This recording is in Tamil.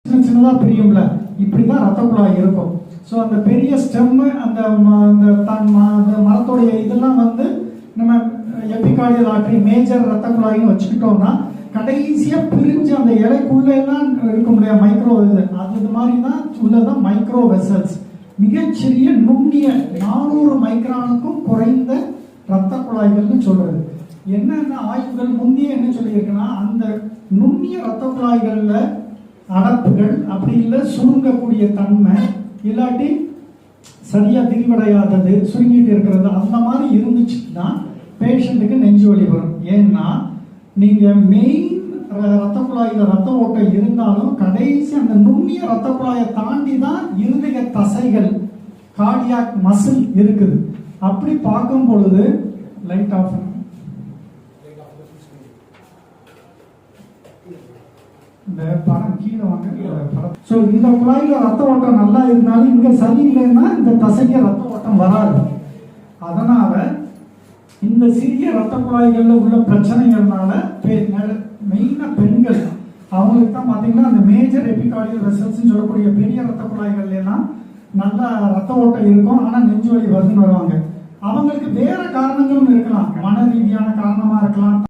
சின்னதாக பிரியும்ல, இப்படிதான் ரத்த குழாய் இருக்கும். ஸோ அந்த பெரிய ஸ்டெம்மு அந்த மரத்துடைய இதெல்லாம் வந்து நம்ம எபிகார்டியல் ஆர்டரி மேஜர் ரத்த குழாயின்னு வச்சுக்கிட்டோம்னா கடைசியா பிரிஞ்சு அந்த இலைக்குள்ள எல்லாம் இருக்க முடியாது மைக்ரோ அது மாதிரி தான் உள்ளதான் மைக்ரோ வெசல்ஸ். மிகச்சிறிய நுண்ணிய 400 மைக்ரானுக்கும் குறைந்த ரத்த குழாய்கள்னு சொல்றது. என்னென்ன ஆய்வுகள் முந்தைய என்ன சொல்லியிருக்குன்னா, அந்த நுண்ணிய ரத்த குழாய்கள்ல அடப்புகள் அப்படி இல்லை சுருங்கக்கூடிய தன்மை இல்லாட்டி சரியா விரிவடையாதது சுருங்கிட்டு இருக்கிறது அந்த மாதிரி இருந்துச்சுன்னா பேஷண்ட்டுக்கு நெஞ்சு வலி வரும். ஏன்னா நீங்க மெயின் ரத்த குழாயில ரத்த ஓட்டம் இருந்தாலும் கடைசி அந்த நுண்ணிய ரத்த குழாயை தாண்டி தான் இருதய தசைகள் கார்டியாக் மசில் இருக்குது. அப்படி பார்க்கும் பொழுது லைட் ஆஃப் இந்த படம் கீழே வாங்க. ஸோ இந்த குழாயில ரத்த ஓட்டம் நல்லா இருந்தாலும் இங்க சரியில்லைன்னா இந்த தசைக்கு ரத்த ஓட்டம் வராது. அதனால இந்த சிறிய ரத்த குழாய்கள்ல உள்ள பிரச்சனைகள்னால மெயினா பெண்கள் அவங்களுக்கு தான் பாத்தீங்கன்னா அந்த மேஜர் எபிகார்டியல் வெசல்ஸ் சொல்லக்கூடிய பெரிய ரத்த குழாய்கள் எல்லாம் நல்லா ரத்த ஓட்டம் இருக்கும், ஆனா நெஞ்சு வலி வருதுன்னு வருவாங்க. அவங்களுக்கு வேற காரணங்களும் இருக்கலாம், மன ரீதியான காரணமா இருக்கலாம்.